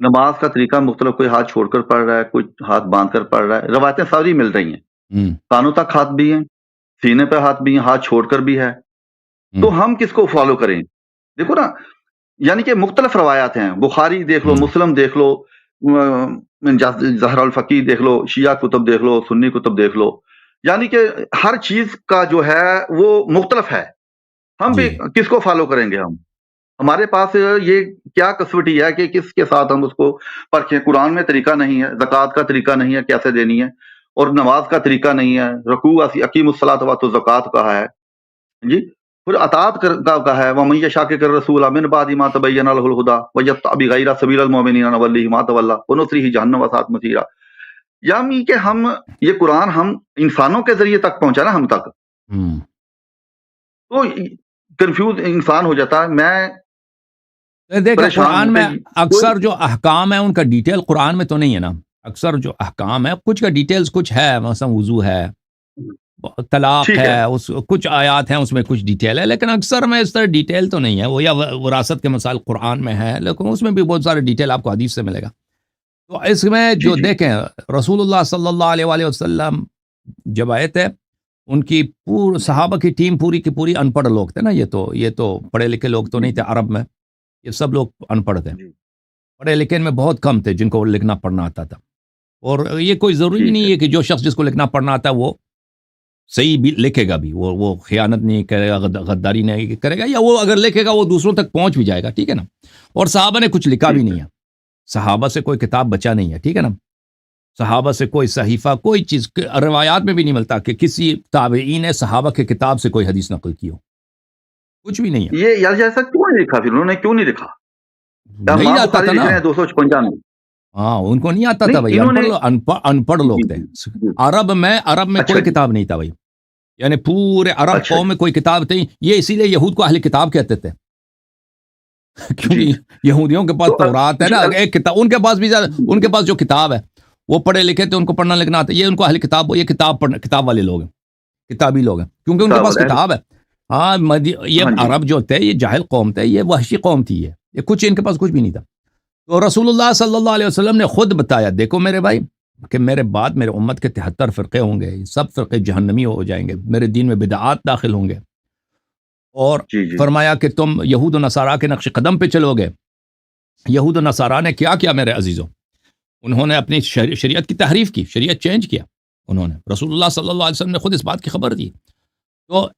نماز کا طریقہ مختلف، کوئی ہاتھ چھوڑ کر پڑھ رہا ہے، کوئی ہاتھ باندھ کر پڑھ رہا ہے، روایتیں ساری مل رہی ہیں، کانوں تک ہاتھ بھی ہیں، سینے پہ ہاتھ بھی ہیں، ہاتھ چھوڑ کر بھی ہے، تو ہم کس کو فالو کریں؟ دیکھو نا، یعنی کہ مختلف روایات ہیں، بخاری دیکھ لو، مسلم دیکھ لو، زہر الفقی دیکھ لو، شیعہ کتب دیکھ لو، سنی کتب دیکھ لو، یعنی کہ ہر چیز کا جو ہے وہ مختلف ہے، ہم بھی کس کو فالو کریں گے؟ ہمارے پاس یہ کیا کسوٹی ہے کہ کس کے ساتھ ہم اس کو پرکھیں؟ قرآن میں طریقہ نہیں ہے، زکوٰۃ کا طریقہ نہیں ہے کیسے دینی ہے، اور نماز کا طریقہ نہیں ہے، رکوع اقیم الصلاۃ وآتوا الزکوٰۃ کہا ہے، جی، پھر اطاعت کا کہا ہے، ومن یشاقق الرسول من بعد ما تبین له الهدى ويتبع غیر سبیل المؤمنین نوله ما تولى ونصلہ جہنم وساءت مصیرا، یعنی کہ ہم یہ قرآن ہم انسانوں کے ذریعے تک پہنچا نا ہم تک، تو کنفیوز انسان ہو جاتا ہے۔ میں دیکھیں قرآن میں اکثر جو احکام ہیں ان کا ڈیٹیل قرآن میں تو نہیں ہے نا، اکثر جو احکام ہے کچھ کا ڈیٹیلز کچھ ہے، مثلا وضو ہے، طلاق ہے، کچھ آیات ہیں اس میں کچھ ڈیٹیل ہے، لیکن اکثر میں اس طرح ڈیٹیل تو نہیں ہے، وہ یا وراثت کے مسائل قرآن میں ہے، لیکن اس میں بھی بہت سارے ڈیٹیل آپ کو حدیث سے ملے گا۔ تو اس میں جو دیکھیں رسول اللہ صلی اللہ علیہ وآلہ وسلم جب آئے تھے، ان کی صحابہ کی ٹیم پوری کی پوری ان پڑھ لوگ تھے نا، یہ تو پڑھے لکھے لوگ تو نہیں تھے عرب میں، یہ سب لوگ ان پڑھ تھے، پڑھے لکھے میں بہت کم تھے جن کو لکھنا پڑھنا آتا تھا، اور یہ کوئی ضروری نہیں ہے کہ جو شخص جس کو لکھنا پڑھنا آتا ہے وہ صحیح بھی لکھے گا، بھی وہ خیانت نہیں کرے گا، غداری نہیں کرے گا، یا وہ اگر لکھے گا وہ دوسروں تک پہنچ بھی جائے گا، ٹھیک ہے نا۔ اور صحابہ نے کچھ لکھا بھی نہیں ہے، صحابہ سے کوئی کتاب بچا نہیں ہے، ٹھیک ہے نا، صحابہ سے کوئی صحیفہ کوئی چیز روایات میں بھی نہیں ملتا کہ کسی تابعین نے صحابہ کے کتاب سے کوئی حدیث نقل کی ہو، کچھ بھی نہیں ہے۔ یہ یار جیسا کیوں نہیں لکھا؟ پھر انہوں نے کیوں نہیں لکھا؟ نہیں آتا تھا نا، 256 میں، ہاں ان کو نہیں آتا تھا بھائی، ان پڑھ لوگ تھے، عرب میں کوئی کتاب نہیں تھا بھائی، یعنی پورے عرب قوم میں کوئی کتاب تھی، یہ اسی لیے یہود کو اہل کتاب کہتے تھے، کیونکہ یہودیوں کے پاس تورات ہے نا، ایک کتاب ان کے پاس بھی زیادہ، ان کے پاس جو کتاب ہے وہ پڑھے لکھے تھے، ان کو پڑھنا لکھنا آتا ہے، یہ ان کو اہل کتاب، یہ کتاب والے لوگ ہیں، کتابی لوگ ہیں، کیونکہ ان کے پاس کتاب ہے۔ ہاں یہ عرب جو تھے یہ جاہل قوم تھے، یہ وحشی قوم تھی، یہ کچھ ان کے پاس کچھ بھی نہیں تھا۔ تو رسول اللہ صلی اللہ علیہ وسلم نے خود بتایا، دیکھو میرے بھائی کہ میرے بعد میرے امت کے 73 فرقے ہوں گے، سب فرقے جہنمی ہو جائیں گے، میرے دین میں بدعات داخل ہوں گے، اور فرمایا کہ تم یہود و نصارہ کے نقش قدم پہ چلو گے۔ یہود و نصارہ نے کیا کیا میرے عزیزوں؟ انہوں نے اپنی شریعت کی تحریف کی، شریعت چینج کیا انہوں نے، رسول اللہ صلی اللہ علیہ وسلم نے خود اس بات کی خبر دی۔ تو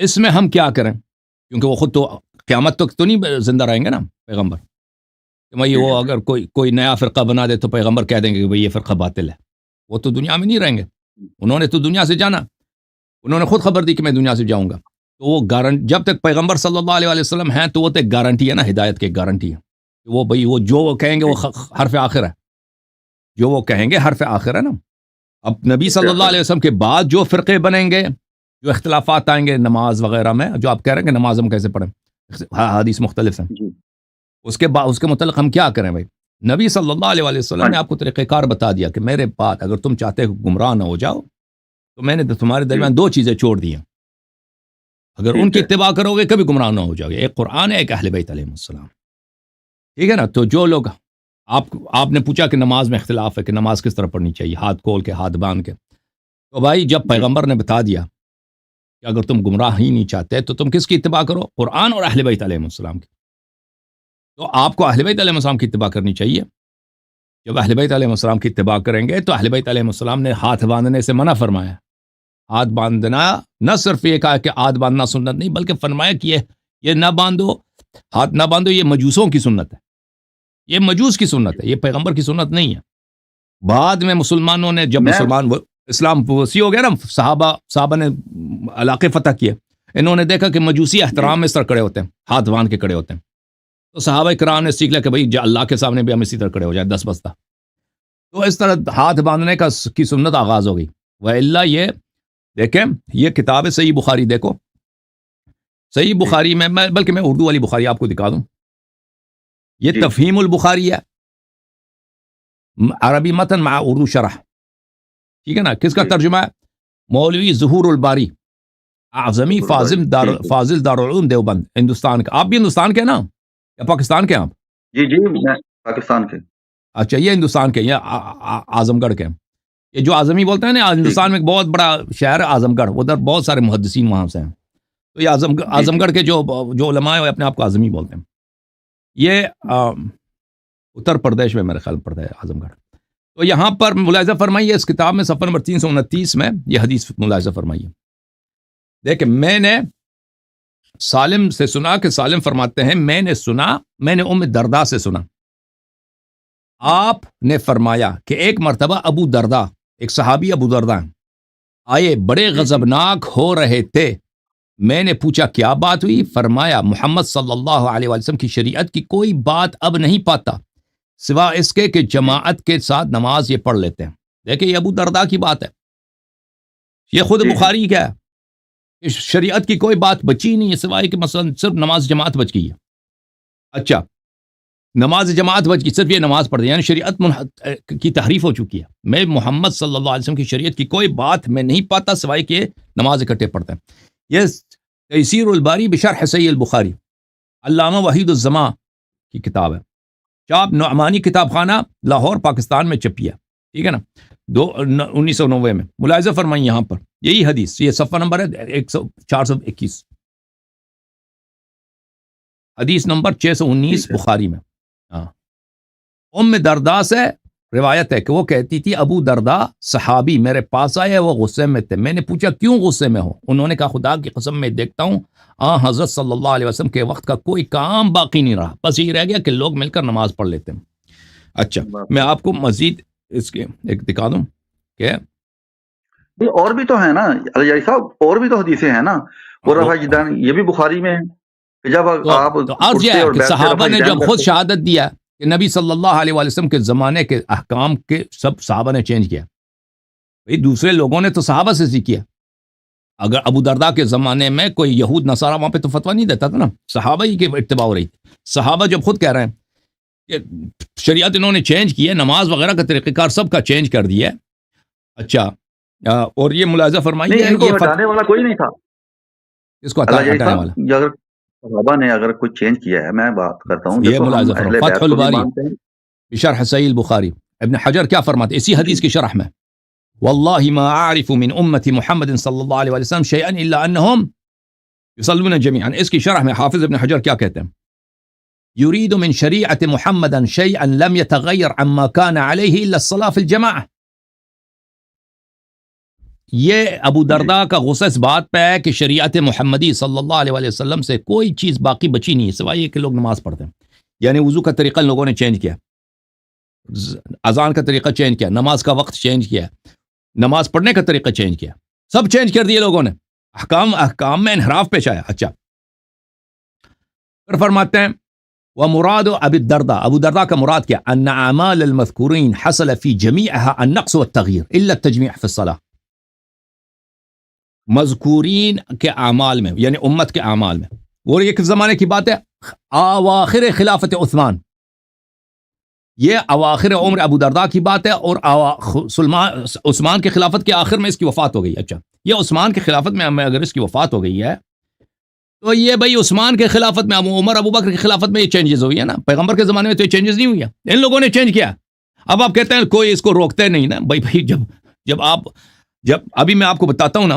اس میں ہم کیا کریں؟ کیونکہ وہ خود تو قیامت تک تو نہیں زندہ رہیں گے نا پیغمبر، کہ بھائی وہ اگر کوئی نیا فرقہ بنا دے تو پیغمبر کہہ دیں گے کہ بھائی یہ فرقہ باطل ہے، وہ تو دنیا میں نہیں رہیں گے، انہوں نے تو دنیا سے جانا، انہوں نے خود خبر دی کہ میں دنیا سے جاؤں گا، تو وہ جب تک پیغمبر صلی اللہ علیہ وسلم ہیں تو وہ تو ایک گارنٹی ہے نا، ہدایت کی ایک گارنٹی ہے، وہ بھائی وہ جو وہ کہیں گے وہ حرف آخر ہے، جو وہ کہیں گے حرف آخر ہے نا۔ اب نبی صلی اللہ علیہ وسلم کے بعد جو فرقے بنیں گے، جو اختلافات آئیں گے نماز وغیرہ میں، جو آپ کہہ رہے ہیں کہ نماز ہم کیسے پڑھیں، حدیث مختلف ہیں، اس کے متعلق ہم کیا کریں بھائی؟ نبی صلی اللہ علیہ وسلم نے آپ کو طریقہ کار بتا دیا کہ میرے بعد اگر تم چاہتے ہو گمراہ نہ ہو جاؤ تو میں نے تمہارے درمیان دو چیزیں چھوڑ دی ہیں، اگر ان کی اتباع کرو گے کبھی گمراہ نہ ہو جاؤ گے، ایک قرآن ہے، ایک اہل بیت علیہ السلام، ٹھیک ہے نا۔ تو جو لوگ آپ نے پوچھا کہ نماز میں اختلاف ہے کہ نماز کس طرح پڑھنی چاہیے، ہاتھ کھول کے ہاتھ باندھ کے، تو بھائی جب پیغمبر نے بتا دیا کہ اگر تم گمراہ ہی نہیں چاہتے تو تم کس کی اتباع کرو؟ قرآن اور اہل بیت علیہ السلام کی۔ تو آپ کو اہل بیت علیہ السلام کی اتباع کرنی چاہیے۔ جب اہل بیت علیہ السلام کی اتباع کریں گے تو اہل بیت علیہ السلام نے ہاتھ باندھنے سے منع فرمایا، ہاتھ باندھنا نہ صرف یہ کہا کہ ہاتھ باندھنا سنت نہیں، بلکہ فرمایا کہ یہ نہ باندھو، ہاتھ نہ باندھو، یہ مجوسوں کی سنت ہے، یہ مجوس کی سنت ہے، یہ پیغمبر کی سنت نہیں ہے۔ بعد میں مسلمانوں نے جب اسلام وسیع ہو گیا نا، صحابہ نے علاقے فتح کیے، انہوں نے دیکھا کہ مجوسی احترام میں اس طرح کھڑے ہوتے ہیں، ہاتھ باندھ کے کھڑے ہوتے ہیں، تو صحابہ کرام نے سیکھ لیا کہ بھائی اللہ کے سامنے بھی ہم اسی طرح کھڑے ہو جائیں 10 بستہ، تو اس طرح ہاتھ باندھنے کی سنت آغاز ہو گئی۔ وَإِلَّا یہ دیکھیں، یہ کتاب ہے صحیح بخاری، دیکھو صحیح بخاری میں بلکہ میں اردو والی بخاری آپ کو دکھا دوں، یہ تفہیم البخاری ہے، عربی متن مع اردو شرح، ٹھیک ہے نا۔ کس کا ترجمہ ہے؟ مولوی ظہور الباری اعظمی فاضل دارالعلوم دیوبند، ہندوستان کا۔ آپ بھی ہندوستان کے نا یا پاکستان کے؟ آپ جی میں پاکستان کے۔ اچھا یہ ہندوستان کے یہ اعظم گڑھ کے یہ جو اعظمی بولتے ہیں نا ہندوستان میں ایک بہت بڑا شہر ہے اعظم گڑھ ادھر بہت سارے محدثین وہاں سے ہیں تو یہ اعظم گڑھ کے جو علماء ہیں وہ اپنے آپ کو اعظمی بولتے ہیں یہ اتر پردیش میں میرے خیال میں پڑتا ہے اعظم گڑھ تو یہاں پر ملاحظہ فرمائیے اس کتاب میں صفحہ نمبر 329 میں یہ حدیث ملاحظہ فرمائیے دیکھیں میں نے سالم سے سنا کہ سالم فرماتے ہیں میں نے ام دردہ سے سنا آپ نے فرمایا کہ ایک مرتبہ ابو دردہ ایک صحابی ابو دردہ آئے بڑے غضبناک ہو رہے تھے میں نے پوچھا کیا بات ہوئی فرمایا محمد صلی اللہ علیہ وسلم کی شریعت کی کوئی بات اب نہیں پاتا سوا اس کے کہ جماعت کے ساتھ نماز یہ پڑھ لیتے ہیں دیکھیں یہ ابو دردہ کی بات ہے یہ خود بخاری کیا ہے شریعت کی کوئی بات بچی نہیں ہے سوائے کہ مثلا صرف نماز جماعت بچ گئی ہے اچھا نماز جماعت بچ گئی صرف یہ نماز پڑھ دی یعنی شریعت کی تحریف ہو چکی ہے میں محمد صلی اللہ علیہ وسلم کی شریعت کی کوئی بات میں نہیں پاتا سوائے کہ نماز اکٹھے پڑھتے ہیں یہ تیسیر الباری بشرح صحیح البخاری علامہ وحید الزماں کی کتاب ہے چاپ نعمانی کتاب خانہ لاہور پاکستان میں چھپی ہے ٹھیک ہے نا 1990 میں ملاحظہ فرمائیں یہاں پر یہی حدیث یہ صفحہ نمبر ہے 421 حدیث نمبر 619 بخاری میں ام دردہ سے روایت ہے کہ وہ کہتی تھی ابو دردہ صحابی میرے پاس آئے وہ غصے میں تھے میں نے پوچھا کیوں غصے میں ہو انہوں نے کہا خدا کی قسم میں دیکھتا ہوں حضرت صلی اللہ علیہ وسلم کے وقت کا کوئی کام باقی نہیں رہا بس یہ رہ گیا کہ لوگ مل کر نماز پڑھ لیتے ہیں اچھا میں آپ کو مزید اس کے ایک دکھا دوں کہ اور بھی تو ہے نا علی صاحب اور بھی تو حدیثیں ہیں نا یہ بھی بخاری میں ہے جب آپ صحابہ نے جب خود شہادت دیا کہ نبی صلی اللہ علیہ وسلم کے زمانے کے احکام کے سب صحابہ نے چینج کیا دوسرے لوگوں نے تو صحابہ سے سیکھا اگر ابو دردہ کے زمانے میں کوئی یہود نصارہ وہاں پہ تو فتویٰ نہیں دیتا تھا نا صحابہ ہی کے اتباع ہو رہی تھی صحابہ جب خود کہہ رہے ہیں کہ شریعت انہوں نے چینج کی ہے نماز وغیرہ کا طریقہ کار سب کا چینج کر دیا ہے اچھا اور یہ ملاحظہ فرمائیے ہٹانے والا کوئی نہیں تھا اس کو ہٹانے والا صحابہ نے اگر کوئی چینج کیا ہے میں بات کرتا ہوں یہ ملاحظہ فرمائیے فتح الباری بشرح صحیح البخاری ابن حجر کیا فرماتے اسی حدیث کی شرح میں والله ما اعرف من امه محمد صلی اللہ علیہ وسلم شيئا الا انهم يصلون جميعا اس کی شرح میں حافظ ابن حجر کیا کہتے ہیں يريد من شريعه محمد شيئا لم يتغير عما كان عليه الا الصلاه في الجماعه یہ ابو دردہ کا غصہ اس بات پہ ہے کہ شریعت محمدی صلی اللہ علیہ وسلم سے کوئی چیز باقی بچی نہیں ہے سوائے کہ لوگ نماز پڑھتے ہیں یعنی وضو کا طریقہ لوگوں نے چینج کیا اذان کا طریقہ چینج کیا نماز کا وقت چینج کیا نماز پڑھنے کا طریقہ چینج کیا سب چینج کر دیے لوگوں نے احکام میں انحراف پیش آیا اچھا پھر فرماتے ہیں ومراد ابو دردہ کا مراد کیا ان اعمال المذکورین حصل فی جمیعها النقص والتغییر الا التجمیع فی الصلاۃ مذکورین کے اعمال میں یعنی امت کے اعمال میں وہ یہ کس زمانے کی بات ہے اواخر خلافت عثمان یہ اواخر عمر ابو دردہ کی بات ہے اور عثمان کے خلافت کے آخر میں اس کی وفات ہو گئی اچھا یہ عثمان کے خلافت میں اگر اس کی وفات ہو گئی ہے تو یہ بھائی عثمان کے خلافت میں عمر ابو بکر کی خلافت میں یہ چینجز ہوئی ہے نا پیغمبر کے زمانے میں تو یہ چینجز نہیں ہوئی ہے ان لوگوں نے چینج کیا اب آپ کہتے ہیں کوئی اس کو روکتے نہیں نا بھائی جب ابھی میں آپ کو بتاتا ہوں نا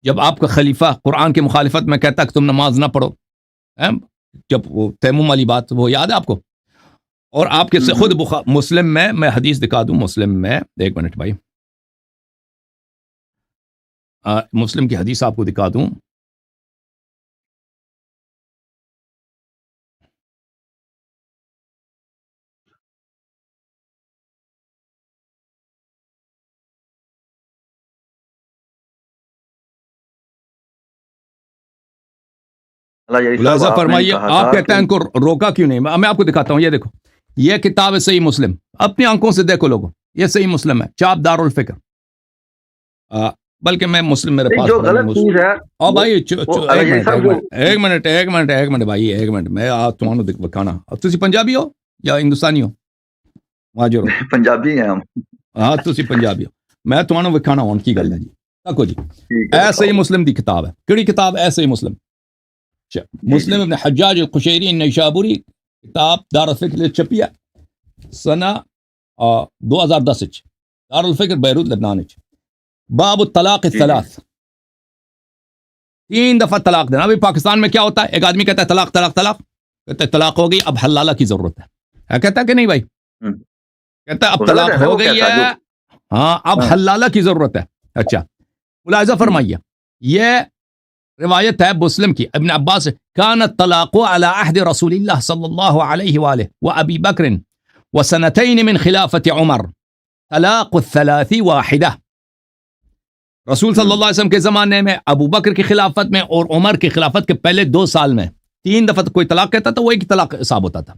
جب آپ کا خلیفہ قرآن کی مخالفت میں کہتا کہ تم نماز نہ پڑھو جب وہ تیمم والی بات وہ یاد ہے آپ کو اور آپ کے سے خود مسلم میں حدیث دکھا دوں مسلم میں ایک منٹ بھائی مسلم کی حدیث آپ کو دکھا دوں خلاصہ فرمائیے آپ کہتے ہیں ان کو روکا کیوں نہیں میں آپ کو دکھاتا ہوں یہ دیکھو یہ کتاب ہے صحیح مسلم اپنی آنکھوں سے دیکھو لوگوں یہ صحیح مسلم ہے چاپ دار الفکر بلکہ میں مسلم میرے پاس جو غلط چیز ہے او بھائی ایک منٹ بھائی ایک منٹ میں تمہوں دکھانا تسی پنجابی ہو یا ہندوستانی ہو مہاجر ہو پنجابی ہیں ہم ہاں تسی پنجابی ہو میں تمہوں دکھانا ہوں کی گل ہے جی تکو جی اے صحیح مسلم دی کتاب ہے کیڑی کتاب اے صحیح مسلم مسلم ابن حجاج القشیری نیشابوری کتاب دار الفکر چھپی ہے سنہ 2010 دارالفکر بیروت لبنان باب الطلاق الثلاث 3 دفعہ طلاق دینا. ابھی پاکستان میں کیا ہوتا ہے, ایک آدمی کہتا ہے طلاق طلاق طلاق, کہتا ہے طلاق ہو گئی اب حلالہ کی ضرورت ہے, کہتا ہے کہ نہیں بھائی, کہتا ہے اب طلاق ہو گئی ہے, ہاں اب حلالہ کی ضرورت ہے. اچھا ملاحظہ فرمائیے, یہ روایت ہے مسلم کی, ابن عباس کان الطلاق علی عہد رسول اللہ صلی اللہ علیہ وآلہ وابی بکر وسنتین من خلافت عمر طلاق الثلاث واحدہ. رسول صلی اللہ علیہ وسلم کے زمانے میں, ابو بکر کی خلافت میں اور عمر کی خلافت کے پہلے 2 سال میں 3 دفعہ کوئی طلاق کہتا تھا, وہ ایک طلاق حساب ہوتا تھا.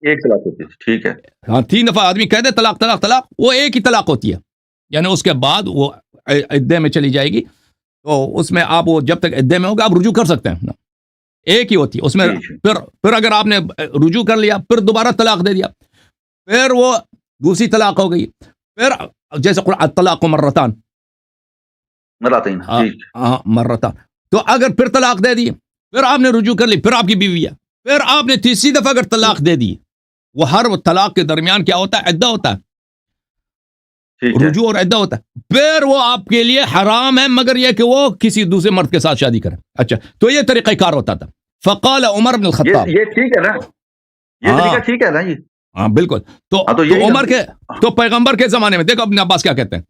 ایک طلاق ہوتی ہے, ٹھیک ہے. ہاں 3 دفعہ آدمی کہہ دے طلاق طلاق طلاق, وہ ایک ہی طلاق ہوتی ہے, یعنی اس کے بعد وہ عدے میں چلی جائے گی, تو اس میں آپ وہ جب تک عدے میں ہوگا آپ رجوع کر سکتے ہیں, ایک ہی ہوتی ہے اس میں. پھر اگر آپ نے رجوع کر لیا, پھر دوبارہ طلاق دے دیا, پھر وہ دوسری طلاق ہو گئی. پھر جیسے الطلاق مرتان, مرتان, تو اگر پھر طلاق دے دی, پھر آپ نے رجوع کر لی, پھر آپ کی بیوی ہے, پھر آپ نے تیسری دفعہ اگر طلاق دے دی, وہ ہر طلاق کے درمیان کیا ہوتا ہے, عدہ ہوتا ہے, رجوع اور عدہ ہوتا ہے. پھر وہ آپ کے لیے حرام ہے مگر یہ کہ وہ کسی دوسرے مرد کے ساتھ شادی کرے. اچھا تو یہ طریقہ کار ہوتا تھا. فقال عمر بن الخطاب, یہ ٹھیک ہے نا, یہ طریقہ ٹھیک ہے نا, یہ ہاں بالکل. تو عمر کے, تو پیغمبر کے زمانے میں دیکھو ابن عباس کیا کہتے ہیں,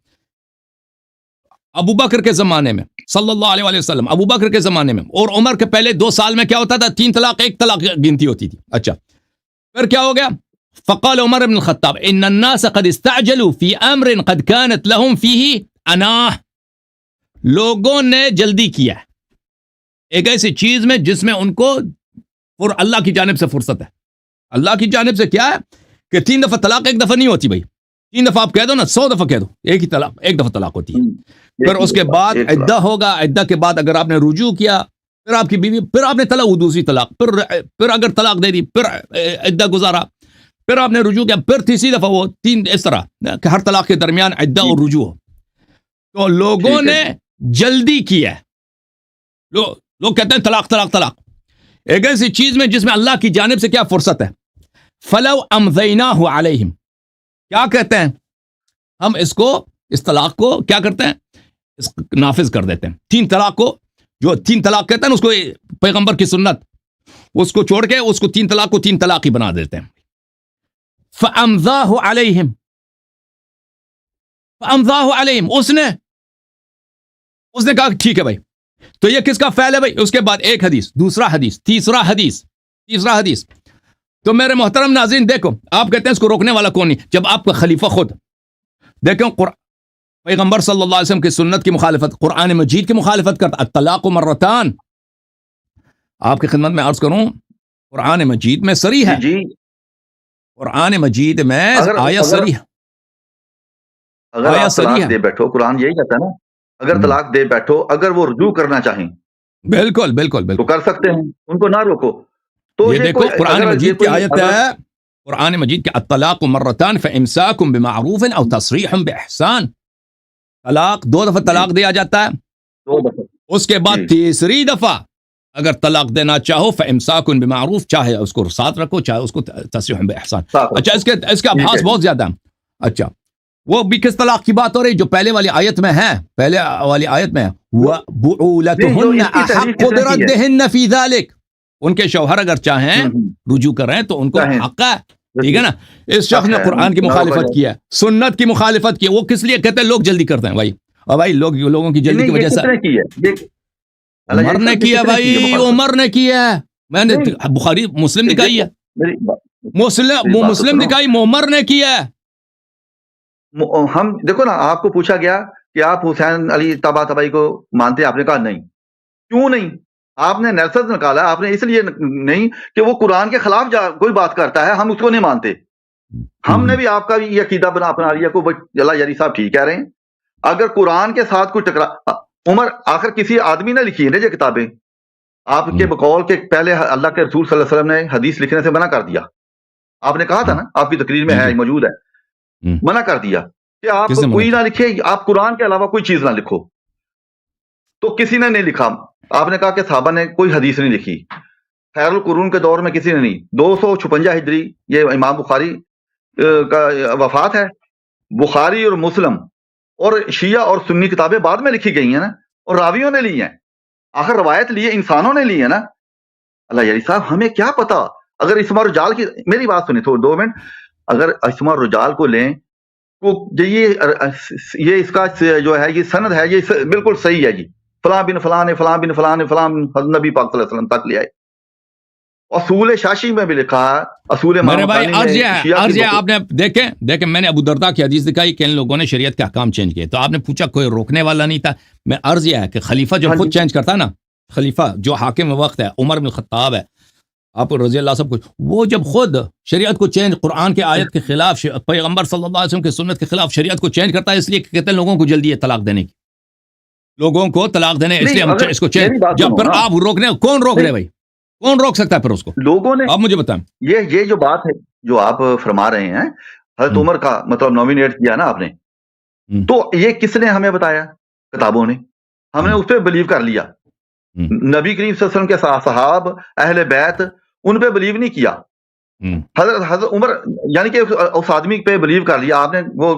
ابو بکر کے زمانے میں صلی اللہ علیہ وآلہ وسلم, ابو بکر کے زمانے میں اور عمر کے پہلے 2 سال میں کیا ہوتا تھا, 3 طلاق, 1 طلاق گنتی ہوتی تھی. اچھا پھر کیا ہو گیا, فقال عمر بن الخطاب ان الناس قد استعجلوا في امر قد كانت لهم فيه اناہ, لوگوں نے جلدی کیا ایک ایسی چیز میں جس میں ان کو اللہ کی جانب سے فرصت ہے. اللہ کی جانب سے کیا ہے کہ 3 دفعہ طلاق 1 دفعہ نہیں ہوتی بھائی, 3 دفعہ آپ کہہ دو نا, 100 دفعہ کہہ دو, ایک ہی طلاق 1 دفعہ طلاق ہوتی ہے. پھر اس کے بعد عدہ ہوگا, عدہ کے بعد اگر آپ نے رجوع کیا, پھر آپ کی بیوی, پھر آپ نے طلاق, دوسری طلاق, پھر اگر طلاق دے دی, پھر عدہ گزارا, پھر آپ نے رجوع کیا, پھر تیسری دفعہ, وہ 3 اس طرح کہ ہر طلاق کے درمیان عدہ اور رجوع ہو. تو لوگوں نے جلدی کی ہے, لوگ کہتے ہیں طلاق طلاق طلاق, ایک ایسی چیز میں جس میں اللہ کی جانب سے کیا فرصت ہے. فلو امضیناہ علیہم, کیا کہتے ہیں ہم اس طلاق کو کیا کرتے ہیں, اس نافذ کر دیتے ہیں. 3 طلاق کو, جو 3 طلاق کہتے ہیں اس کو پیغمبر کی سنت, اس کو چھوڑ کے اس کو 3 طلاق کو 3 طلاق ہی بنا دیتے ہیں. فامضاہ علیہم, فامضاہ علیہم, اس نے کہا ٹھیک ہے بھائی. تو یہ کس کا فعل ہے بھائی, اس کے بعد ایک حدیث, دوسرا حدیث, تیسرا حدیث. تو میرے محترم ناظرین دیکھو, آپ کہتے ہیں اس کو روکنے والا کون نہیں, جب آپ کا خلیفہ خود دیکھو پیغمبر صلی اللہ علیہ وسلم کی سنت کی مخالفت, قرآن مجید کی مخالفت کرتا, الطلاق مرتان. آپ کی خدمت میں عرض کروں, قرآن مجید میں صریح ہے, قرآن مجید میں آیت صریح ہے. اگر آپ طلاق دے بیٹھو, قرآن یہی کہتا ہے نا, اگر طلاق دے بیٹھو, اگر وہ رجوع کرنا چاہیں بالکل تو کر سکتے ہیں, ان کو نہ روکو. تو یہ دیکھو قرآن مجید کی آیت ہے, قرآن مجید کے الطلاق مرتان فامساک بمعروف او تصریح باحسان. طلاق 2 دفعہ طلاق دیا جاتا ہے, 2 دفعہ, اس کے بعد تیسری دفعہ اگر طلاق دینا چاہو فامساک بمعروف, چاہے اس کو ساتھ رکھو چاہے اس کو تصریح باحسان. اچھا اس کے ابحاث بہت زیادہ ہیں. اچھا وہ بھی کس طلاق کی بات ہو رہی جو پہلے والی آیت میں ہے, پہلے والی آیت میں وَبُعُولَتُهُنَّ أَحَقُّ بِرَدِّهِنَّ فِي ذَلِكَ, ان کے شوہر اگر چاہیں رجوع کریں تو ان کو حق ہے, ٹھیک ہے نا. اس شخص نے قرآن کی مخالفت کی ہے, سنت کی مخالفت کی ہے, وہ کس لیے کہتے ہیں لوگ جلدی کرتے ہیں بھائی, اور بھائی لوگوں کی جلدی کی وجہ سے عمر نے کیا بھائی, عمر نے کیا, میں نے بخاری مسلم دکھائی ہے, مسلم دکھائی, عمر نے کیا ہے. ہم دیکھو نا, آپ کو پوچھا گیا کہ آپ حسین علی طباطبائی کو مانتے, آپ نے کہا نہیں. کیوں نہیں؟ آپ نے نیلسن نکالا, آپ نے اس لیے نہیں کہ وہ قرآن کے خلاف کوئی بات کرتا ہے, ہم اس کو نہیں مانتے. ہم نے بھی آپ کا بھی یہ عقیدہ اپنا لیا کو اللہ یاری صاحب ٹھیک کہہ رہے ہیں. اگر قرآن کے ساتھ کوئی ٹکرا, عمر آخر کسی آدمی نے لکھی ہے یہ کتابیں, آپ کے بقول کے پہلے اللہ کے رسول صلی اللہ علیہ وسلم نے حدیث لکھنے سے منع کر دیا. آپ نے کہا تھا نا, آپ کی تقریر میں ہے, موجود ہے, منع کر دیا کہ آپ کوئی نہ لکھے, آپ قرآن کے علاوہ کوئی چیز نہ لکھو. تو کسی نے نہیں لکھا. آپ نے کہا کہ صحابہ نے کوئی حدیث نہیں لکھی, خیر القرون کے دور میں کسی نے نہیں. 256 ہجری یہ امام بخاری کا وفات ہے، بخاری اور مسلم اور شیعہ اور سنی کتابیں بعد میں لکھی گئی ہیں نا، اور راویوں نے لی ہیں، آخر روایت لی ہے انسانوں نے لی ہے نا۔ اللہ یاری صاحب ہمیں کیا پتا، اگر اسماء رجال کی، میری بات سنیں تھوڑا 2 منٹ، اگر اسماء رجال کو لیں تو یہ اس کا جو ہے یہ سند ہے، یہ بالکل صحیح ہے جی، فلاں بن فلاں نے فلاں بن فلاں نے فلاں بن نبی پاک صلی اللہ علیہ وسلم تک لے آئے۔ اصول شاشی میں بھی لکھا ہے، اصول میرے بھائی ماموخانی عرض میں یہ ہے، شیعہ عرض کی یہ ہے، آپ نے دیکھیں میں نے ابو درداء کی حدیث دکھائی کہ ان لوگوں نے شریعت کے احکام چینج کیے، تو آپ نے پوچھا کوئی روکنے والا نہیں تھا۔ میں عرض یہ ہے کہ خلیفہ جب ہاں خود جی چینج کرتا ہے نا، خلیفہ جو حاکم وقت ہے، عمر بن الخطاب ہے، آپ رضی اللہ سب کچھ، وہ جب خود شریعت کو چینج، قرآن کے آیت کے خلاف، پیغمبر صلی اللہ علیہ وسلم کی سنت کے خلاف شریعت کو چینج کرتا ہے، اس لیے کہ کہتے ہیں لوگوں کو جلدی ہے طلاق دینے کی، لوگوں کو طلاق دینے، اس نہیں، لیے ہم اگر اس کو چینج، میری بات جب سنو پھر نا، آپ روکنے، کون روک نہیں رہے بھائی، کون روک سکتا ہے پھر اس کو؟ لوگوں نے آپ مجھے بتائیں۔ یہ جو بات ہے جو آپ فرما رہے ہیں، حضرت عمر کا مطلب نومینیٹ کیا نا آپ نے، تو یہ کس نے ہمیں بتایا؟ کتابوں نے، ہم نے اس پہ بلیو کر لیا۔ نبی کریم صلی اللہ علیہ وسلم کے صحاب، اہل بیت، ان پہ بلیو نہیں کیا۔ حضرت عمر یعنی کہ اس آدمی پہ بلیو کر لیا آپ نے، وہ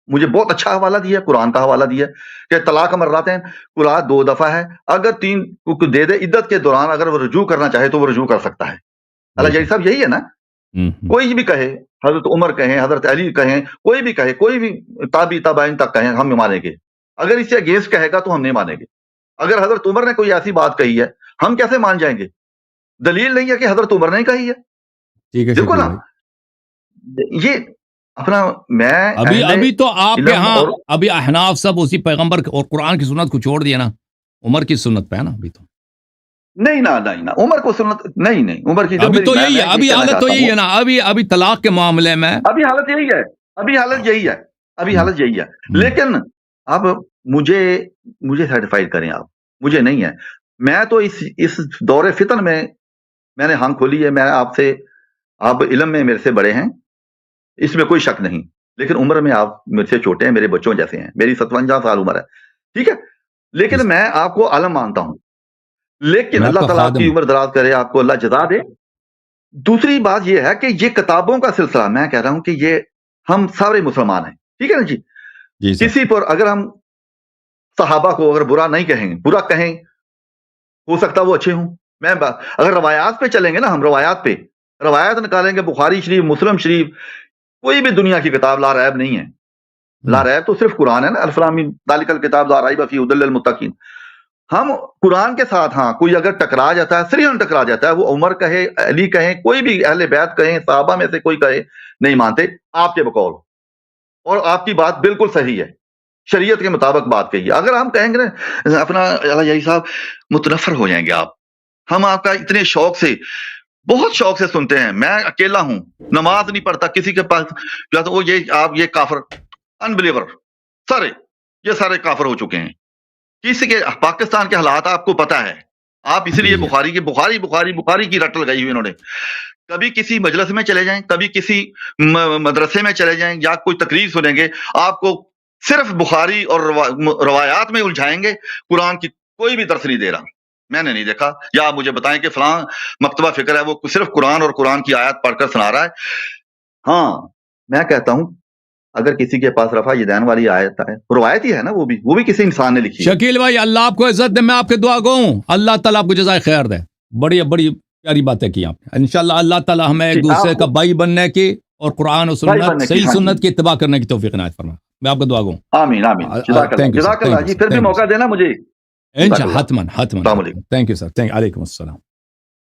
مجھے بہت اچھا حوالہ دیا، قرآن کا حوالہ دیا کہ طلاق مرات ہیں، طلاق 2 دفعہ ہے، اگر 3 دے دے عدت کے دوران، اگر وہ رجوع کرنا چاہے تو وہ رجوع کر سکتا ہے۔ اللہ جی صاحب یہی ہے نا، کوئی بھی کہے، حضرت عمر کہیں، حضرت علی کہیں، کوئی بھی کہے، کوئی بھی تابعین تک کہیں، ہم مانیں گے۔ اگر اس سے اگینسٹ کہے گا تو ہم نہیں مانیں گے۔ اگر حضرت عمر نے کوئی ایسی بات کہی ہے، ہم کیسے مان جائیں گے؟ دلیل نہیں ہے کہ حضرت عمر نے کہی ہے۔ ٹھیک ہے، دیکھو نا، یہ اپنا میں ابھی تو آپ کے ہاں ابھی احناف سب اسی پیغمبر اور قرآن کی سنت کو چھوڑ دیا نا، عمر کی سنت پہ ہے نا ابھی تو۔ نہیں نا عمر کو سنت نہیں عمر کی ابھی تو یہی ہے، ابھی حالت تو یہی ہے نا، ابھی طلاق کے معاملے میں ابھی حالت یہی ہے، ابھی حالت یہی ہے۔ لیکن اب مجھے سیٹسفائیڈ کریں آپ، مجھے نہیں ہے، میں تو اس دور فتن میں نے ہم کھولی ہے، میں آپ علم میں میرے سے بڑے ہیں، اس میں کوئی شک نہیں، لیکن عمر میں آپ میرے سے چھوٹے ہیں، میرے بچوں جیسے ہیں، میری 57 سال عمر ہے، ٹھیک ہے، لیکن میں آپ کو عالم مانتا ہوں، لیکن اللہ تعالیٰ آپ کی عمر دراز کرے، آپ کو اللہ جزا دے۔ دوسری بات یہ ہے کہ یہ کتابوں کا سلسلہ، میں کہہ رہا ہوں کہ یہ ہم سارے مسلمان ہیں، ٹھیک ہے نا جی، کسی پر اگر ہم صحابہ کو اگر برا نہیں کہیں گے، برا کہیں، ہو سکتا وہ اچھے ہوں، اگر روایات پہ چلیں گے نا، ہم روایات نکالیں گے، بخاری شریف، مسلم شریف، کوئی بھی دنیا کی کتاب لا ریب نہیں ہے، لا ریب تو صرف قرآن ہے نا، الف لام میم ذالک الکتاب لا ریب فیہ ھدی للمتقین۔ ہم قرآن کے ساتھ ہاں کوئی اگر ٹکرا جاتا ہے، صریحاً ٹکرا جاتا ہے، وہ عمر کہے، علی کہیں، کوئی بھی اہل بیت کہیں، صحابہ میں سے کوئی کہے، نہیں مانتے آپ کے بقول، اور آپ کی بات بالکل صحیح ہے، شریعت کے مطابق بات کہی ہے۔ اگر ہم کہیں گے نا اپنا اللہ یہی صاحب، متنفر ہو جائیں گے آپ، ہم آپ کا اتنے شوق سے، بہت شوق سے سنتے ہیں، میں اکیلا ہوں، نماز نہیں پڑھتا، کسی کے پاس وہ یہ کافر، انبلیور، یہ سارے کافر ہو چکے ہیں۔ کسی کے پاکستان کے حالات آپ کو پتا ہے، آپ اسی لیے بخاری کی رٹ لگائی ہوئی انہوں نے۔ کبھی کسی مجلس میں چلے جائیں، کبھی کسی مدرسے میں چلے جائیں، یا کوئی تقریر سنیں گے، آپ کو صرف بخاری اور روایات میں الجھائیں گے، قرآن کی کوئی بھی درس نہیں دے رہا، میں نے نہیں دیکھا، یا آپ مجھے بتائیں کہ فلاں مکتبہ فکر ہے وہ صرف قرآن اور قرآن کی آیات پڑھ کر سنا رہا ہے۔ ہاں میں کہتا ہوں اگر کسی کے پاس رفع یدین والی آیت ہے، روایت ہی ہے نا، وہ بھی کسی انسان نے لکھی ہے۔ شکیل بھائی اللہ آپ کو عزت دے، میں آپ کے دعا گو ہوں، اللہ تعالیٰ آپ کو جزائے خیر دے، بڑی پیاری باتیں کی آپ نے، انشاءاللہ اللہ تعالیٰ ہمیں ایک دوسرے کا بھائی بننے کی اور قرآن و سنت، صحیح سنت کی اتباع کرنے کی توفیق عنایت فرمائے، میں آپ کا دعا گو ہوں۔ آمین جزاک اللہ جی، پھر بھی موقع دینا مجھے انشاءاللہ، حتماً، تھینک یو سر، علیکم السلام۔